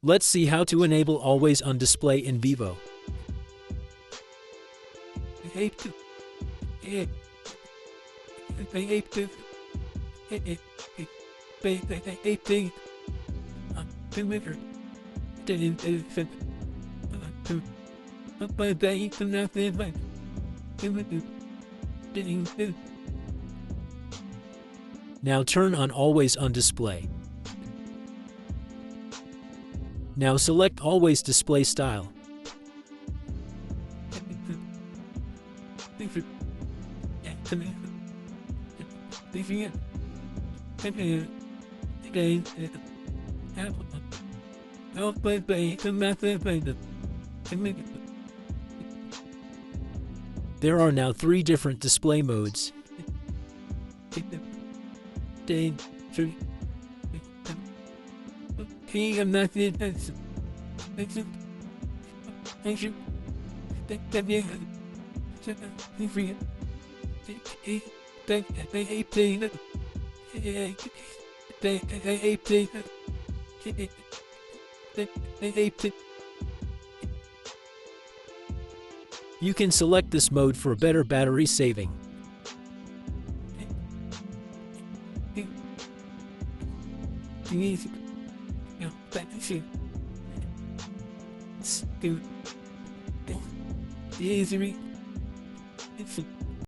Let's see how to enable Always On display in Vivo. Now turn on Always On display. Now select Always Display Style. There are now 3 different display modes. You can select this mode for better battery saving. Easy.